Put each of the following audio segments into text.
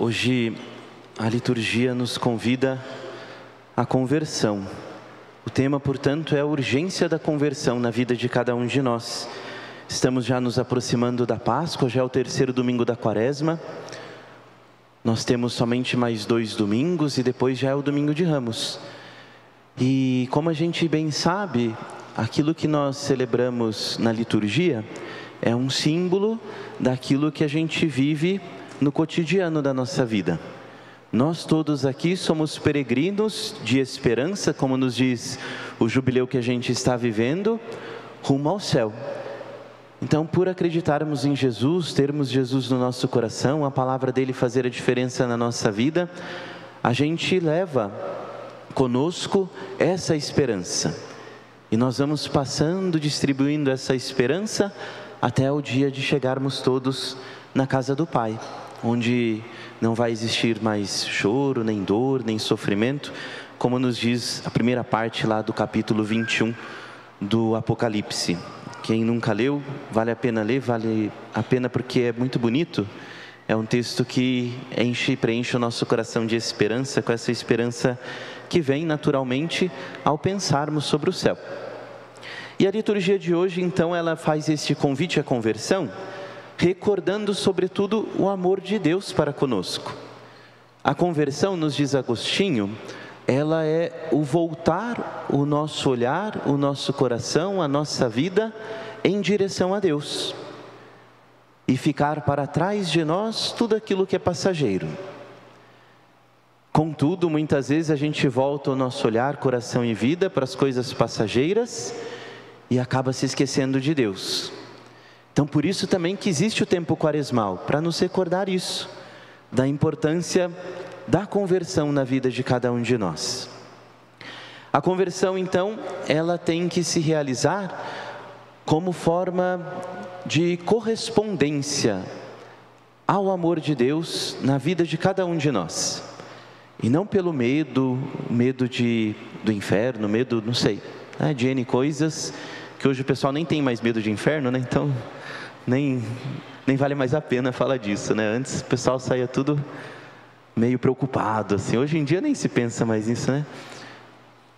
Hoje a liturgia nos convida à conversão. O tema, portanto, é a urgência da conversão na vida de cada um de nós. Estamos já nos aproximando da Páscoa, já é o terceiro domingo da Quaresma. Nós temos somente mais 2 domingos e depois já é o domingo de Ramos. E como a gente bem sabe, aquilo que nós celebramos na liturgia é um símbolo daquilo que a gente vive no cotidiano da nossa vida. Nós todos aqui somos peregrinos de esperança, como nos diz o jubileu que a gente está vivendo, rumo ao céu. Então, por acreditarmos em Jesus, termos Jesus no nosso coração, a palavra dele fazer a diferença na nossa vida, a gente leva conosco essa esperança. E nós vamos passando, distribuindo essa esperança até o dia de chegarmos todos na casa do Pai, onde não vai existir mais choro, nem dor, nem sofrimento, como nos diz a primeira parte lá do capítulo 21 do Apocalipse. Quem nunca leu, vale a pena ler, vale a pena porque é muito bonito. É um texto que preenche o nosso coração de esperança, com essa esperança que vem naturalmente ao pensarmos sobre o céu. E a liturgia de hoje, então, ela faz este convite à conversão, recordando sobretudo o amor de Deus para conosco. A conversão, nos diz Agostinho, ela é o voltar o nosso olhar, o nosso coração, a nossa vida em direção a Deus. E ficar para trás de nós tudo aquilo que é passageiro. Contudo, muitas vezes a gente volta o nosso olhar, coração e vida para as coisas passageiras e acaba se esquecendo de Deus. Então, por isso também que existe o tempo quaresmal, para nos recordar isso, da importância da conversão na vida de cada um de nós. A conversão, então, ela tem que se realizar como forma de correspondência ao amor de Deus na vida de cada um de nós. E não pelo medo do inferno, medo, não sei, de N coisas, que hoje o pessoal nem tem mais medo de inferno, né? Então nem vale mais a pena falar disso, né? Antes o pessoal saía tudo meio preocupado, assim. Hoje em dia nem se pensa mais nisso, né?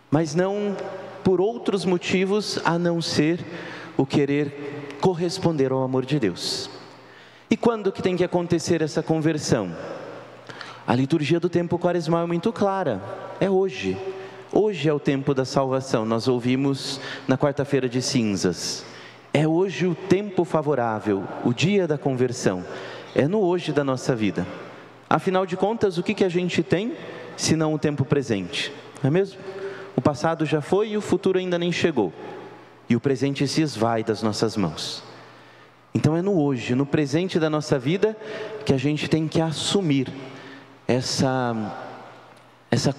Mas não por outros motivos a não ser o querer corresponder ao amor de Deus. E quando que tem que acontecer essa conversão? A liturgia do tempo quaresmal é muito clara, é hoje. Hoje é o tempo da salvação, nós ouvimos na quarta-feira de cinzas. É hoje o tempo favorável, o dia da conversão. É no hoje da nossa vida. Afinal de contas, o que a gente tem, se não o tempo presente? Não é mesmo? O passado já foi e o futuro ainda nem chegou. E o presente se esvai das nossas mãos. Então é no hoje, no presente da nossa vida, que a gente tem que assumir essa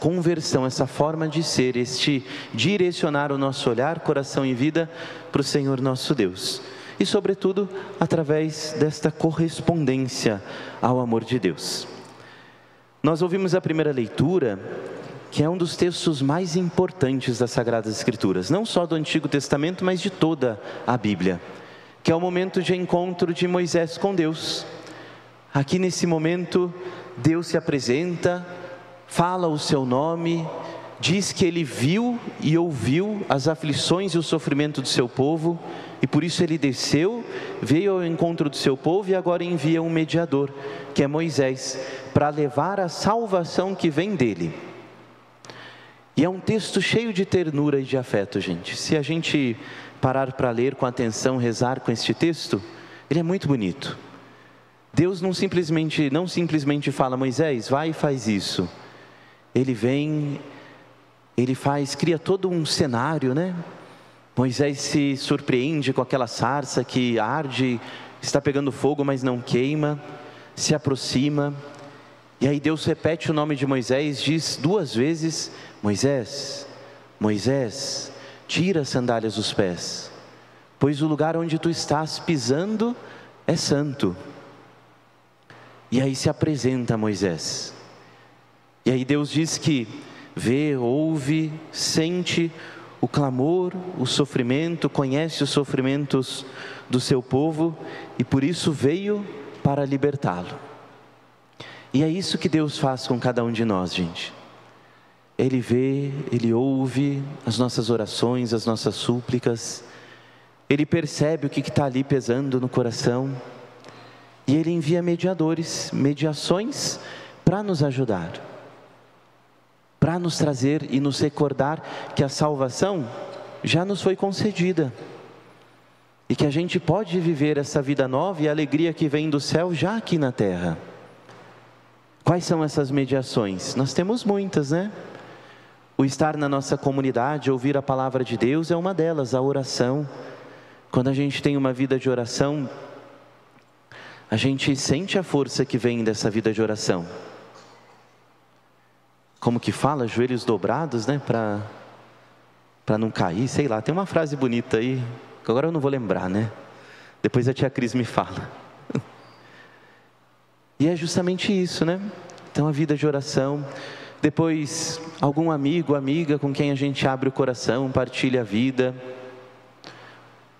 conversão, essa forma de ser, este direcionar o nosso olhar, coração e vida para o Senhor nosso Deus. E sobretudo, através desta correspondência ao amor de Deus. Nós ouvimos a primeira leitura, que é um dos textos mais importantes das Sagradas Escrituras, não só do Antigo Testamento, mas de toda a Bíblia, que é o momento de encontro de Moisés com Deus. Aqui nesse momento, Deus se apresenta, fala o seu nome, diz que ele viu e ouviu as aflições e o sofrimento do seu povo, e por isso ele desceu, veio ao encontro do seu povo e agora envia um mediador, que é Moisés, para levar a salvação que vem dele. E é um texto cheio de ternura e de afeto, gente. Se a gente parar para ler com atenção, rezar com este texto, ele é muito bonito. Deus não simplesmente fala, Moisés, vai e faz isso. Ele vem, cria todo um cenário, né? Moisés se surpreende com aquela sarça que arde, está pegando fogo, mas não queima, se aproxima. E aí Deus repete o nome de Moisés, diz 2 vezes, Moisés, Moisés, tira as sandálias dos pés, pois o lugar onde tu estás pisando é santo. E aí se apresenta Moisés. E aí Deus diz que vê, ouve, sente o clamor, o sofrimento, conhece os sofrimentos do seu povo e por isso veio para libertá-lo. E é isso que Deus faz com cada um de nós, gente. Ele vê, Ele ouve as nossas orações, as nossas súplicas. Ele percebe o que está ali pesando no coração. E Ele envia mediadores, mediações para nos ajudar. Para nos trazer e nos recordar que a salvação já nos foi concedida. E que a gente pode viver essa vida nova e a alegria que vem do céu já aqui na terra. Quais são essas mediações? Nós temos muitas, né? O estar na nossa comunidade, ouvir a palavra de Deus é uma delas, a oração. Quando a gente tem uma vida de oração, a gente sente a força que vem dessa vida de oração. Como que fala? Joelhos dobrados, né? Para não cair, sei lá. Tem uma frase bonita aí, que agora eu não vou lembrar, né? Depois a tia Cris me fala. E é justamente isso, né? Então a vida de oração, depois algum amigo, amiga com quem a gente abre o coração, partilha a vida.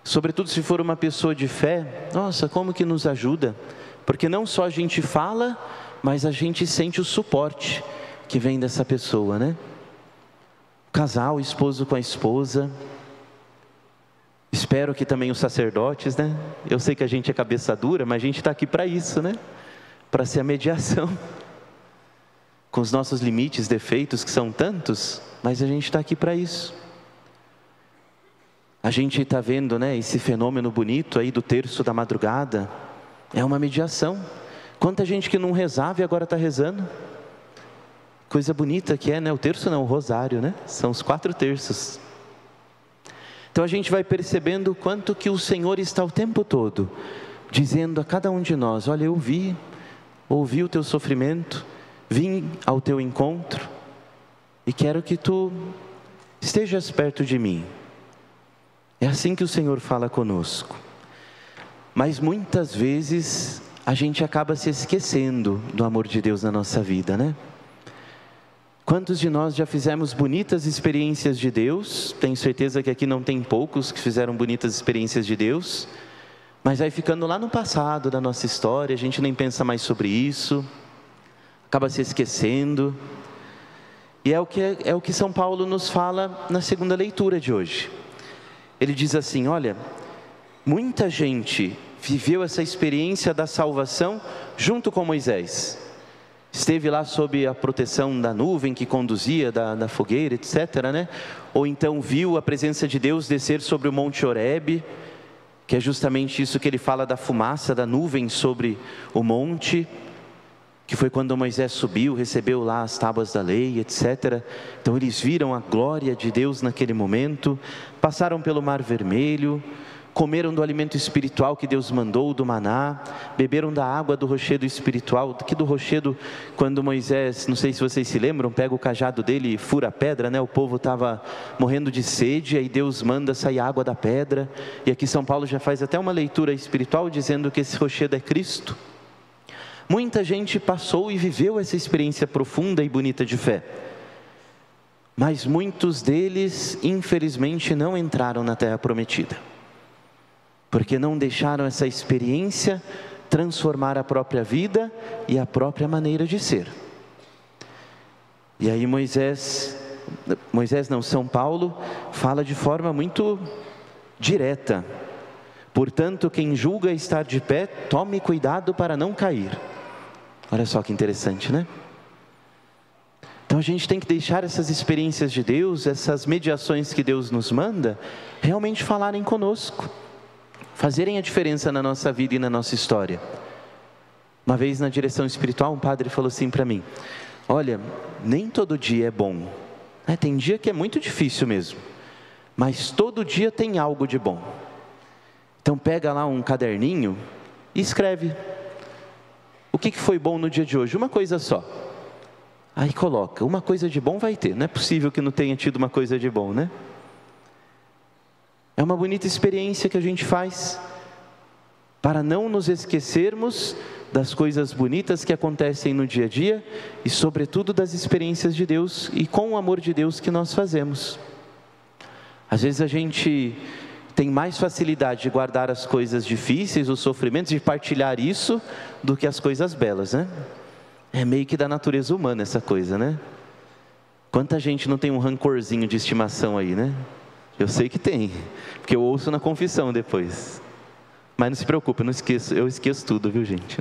Sobretudo se for uma pessoa de fé, nossa, como que nos ajuda? Porque não só a gente fala, mas a gente sente o suporte que vem dessa pessoa, né? O casal, o esposo com a esposa. Espero que também os sacerdotes, né? Eu sei que a gente é cabeça dura, mas a gente está aqui para isso, né? Para ser a mediação, com os nossos limites, defeitos, que são tantos, mas a gente está aqui para isso. A gente está vendo, né, esse fenômeno bonito aí do terço da madrugada, é uma mediação. Quanta gente que não rezava e agora está rezando. Coisa bonita que é, né, o terço não, o rosário, né, são os 4 terços. Então a gente vai percebendo o quanto que o Senhor está o tempo todo, dizendo a cada um de nós, olha, eu ouvi o teu sofrimento, vim ao teu encontro e quero que tu estejas perto de mim. É assim que o Senhor fala conosco. Mas muitas vezes a gente acaba se esquecendo do amor de Deus na nossa vida, né? Quantos de nós já fizemos bonitas experiências de Deus? Tenho certeza que aqui não tem poucos que fizeram bonitas experiências de Deus. Mas vai ficando lá no passado da nossa história, a gente nem pensa mais sobre isso, acaba se esquecendo. E é o que São Paulo nos fala na segunda leitura de hoje. Ele diz assim, olha, muita gente viveu essa experiência da salvação junto com Moisés. Esteve lá sob a proteção da nuvem que conduzia, da fogueira, etc., né? Ou então viu a presença de Deus descer sobre o Monte Horebe, que é justamente isso que ele fala da fumaça, da nuvem sobre o monte, que foi quando Moisés subiu, recebeu lá as tábuas da lei, etc. Então eles viram a glória de Deus naquele momento, passaram pelo Mar Vermelho, comeram do alimento espiritual que Deus mandou, do maná, beberam da água do rochedo espiritual, que do rochedo, quando Moisés, não sei se vocês se lembram, pega o cajado dele e fura a pedra, né? O povo estava morrendo de sede, aí Deus manda sair água da pedra, e aqui São Paulo já faz até uma leitura espiritual, dizendo que esse rochedo é Cristo. Muita gente passou e viveu essa experiência profunda e bonita de fé, mas muitos deles, infelizmente, não entraram na terra prometida, porque não deixaram essa experiência transformar a própria vida e a própria maneira de ser. E aí São Paulo fala de forma muito direta. Portanto, quem julga estar de pé, tome cuidado para não cair. Olha só que interessante, né? Então a gente tem que deixar essas experiências de Deus, essas mediações que Deus nos manda, realmente falarem conosco, fazerem a diferença na nossa vida e na nossa história. Uma vez na direção espiritual, um padre falou assim para mim, olha, nem todo dia é bom, né? Tem dia que é muito difícil mesmo, mas todo dia tem algo de bom. Então pega lá um caderninho e escreve, o que foi bom no dia de hoje? Uma coisa só. Aí coloca, uma coisa de bom vai ter, não é possível que não tenha tido uma coisa de bom, né? É uma bonita experiência que a gente faz para não nos esquecermos das coisas bonitas que acontecem no dia a dia e sobretudo das experiências de Deus e com o amor de Deus que nós fazemos. Às vezes a gente tem mais facilidade de guardar as coisas difíceis, os sofrimentos, de partilhar isso, do que as coisas belas, né? É meio que da natureza humana essa coisa, né? Quanta gente não tem um rancorzinho de estimação aí, né? Eu sei que tem, porque eu ouço na confissão depois. Mas não se preocupe, eu não esqueço, eu esqueço tudo, viu, gente?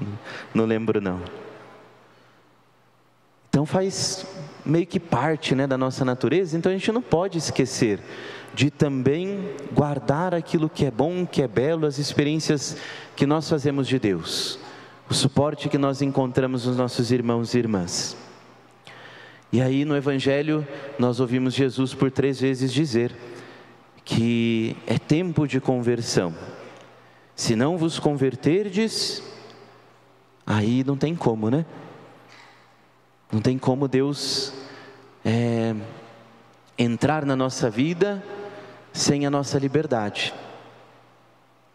Não lembro, não. Então faz meio que parte, né, da nossa natureza, então a gente não pode esquecer de também guardar aquilo que é bom, que é belo, as experiências que nós fazemos de Deus, o suporte que nós encontramos nos nossos irmãos e irmãs. E aí no Evangelho nós ouvimos Jesus por 3 vezes dizer que é tempo de conversão. Se não vos converterdes, aí não tem como, né? Não tem como Deus entrar na nossa vida sem a nossa liberdade.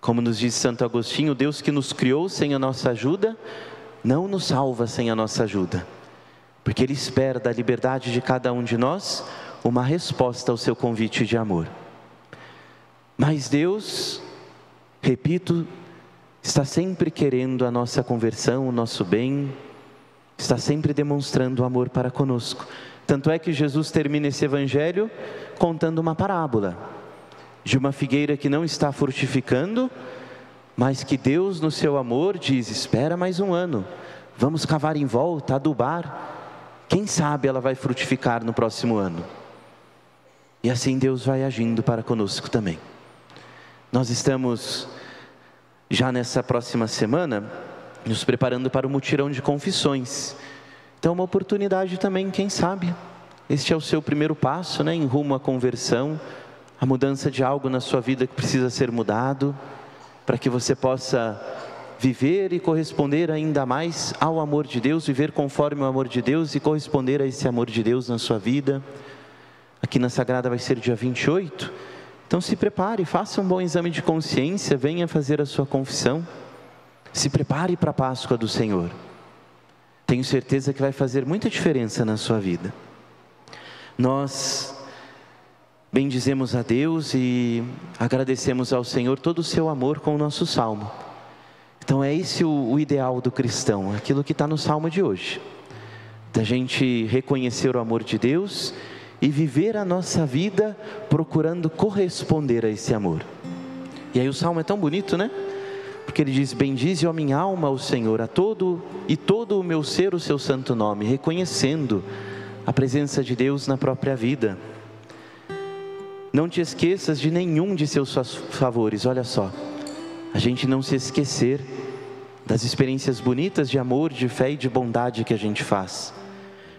Como nos diz Santo Agostinho, Deus que nos criou sem a nossa ajuda, não nos salva sem a nossa ajuda. Porque Ele espera da liberdade de cada um de nós uma resposta ao seu convite de amor. Mas Deus, repito, está sempre querendo a nossa conversão, o nosso bem, está sempre demonstrando amor para conosco. Tanto é que Jesus termina esse Evangelho contando uma parábola de uma figueira que não está frutificando, mas que Deus no seu amor diz: espera mais um ano, vamos cavar em volta, adubar, quem sabe ela vai frutificar no próximo ano. E assim Deus vai agindo para conosco também. Nós estamos já nessa próxima semana nos preparando para o mutirão de confissões. Então uma oportunidade também, quem sabe, este é o seu primeiro passo, né, em rumo à conversão, a mudança de algo na sua vida que precisa ser mudado, para que você possa viver e corresponder ainda mais ao amor de Deus, viver conforme o amor de Deus e corresponder a esse amor de Deus na sua vida. Aqui na Sagrada vai ser dia 28, então se prepare, faça um bom exame de consciência, venha fazer a sua confissão, se prepare para a Páscoa do Senhor. Tenho certeza que vai fazer muita diferença na sua vida. Nós bendizemos a Deus e agradecemos ao Senhor todo o seu amor com o nosso salmo. Então é esse o ideal do cristão, aquilo que está no salmo de hoje, da gente reconhecer o amor de Deus e viver a nossa vida procurando corresponder a esse amor. E aí o salmo é tão bonito, né? Porque ele diz: bendize, ó minha alma, o Senhor, a todo o meu ser o seu santo nome, reconhecendo a presença de Deus na própria vida. Não te esqueças de nenhum de seus favores. Olha só, a gente não se esquecer das experiências bonitas de amor, de fé e de bondade que a gente faz.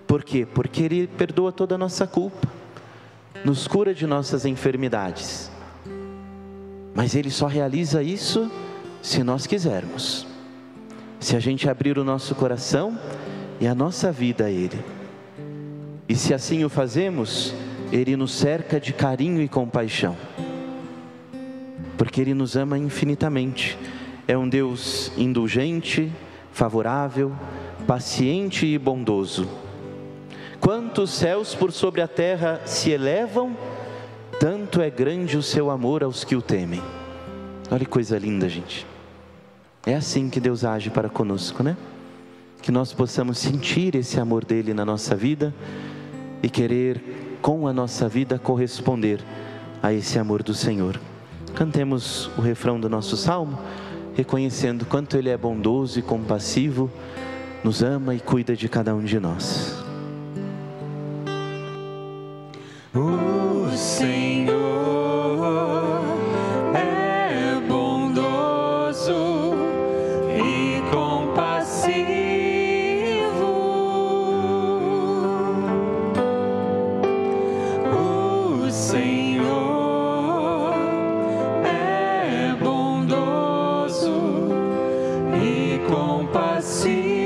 Por quê? Porque Ele perdoa toda a nossa culpa, nos cura de nossas enfermidades. Mas Ele só realiza isso se nós quisermos, se a gente abrir o nosso coração e a nossa vida a Ele. E se assim o fazemos, Ele nos cerca de carinho e compaixão, porque Ele nos ama infinitamente. É um Deus indulgente, favorável, paciente e bondoso. Quantos céus por sobre a terra se elevam, tanto é grande o seu amor aos que o temem. Olha que coisa linda, gente. É assim que Deus age para conosco, né? Que nós possamos sentir esse amor dele na nossa vida e querer, com a nossa vida, corresponder a esse amor do Senhor. Cantemos o refrão do nosso salmo, reconhecendo quanto Ele é bondoso e compassivo, nos ama e cuida de cada um de nós. O Senhor é bondoso e compassivo. O Senhor é bondoso e compassivo.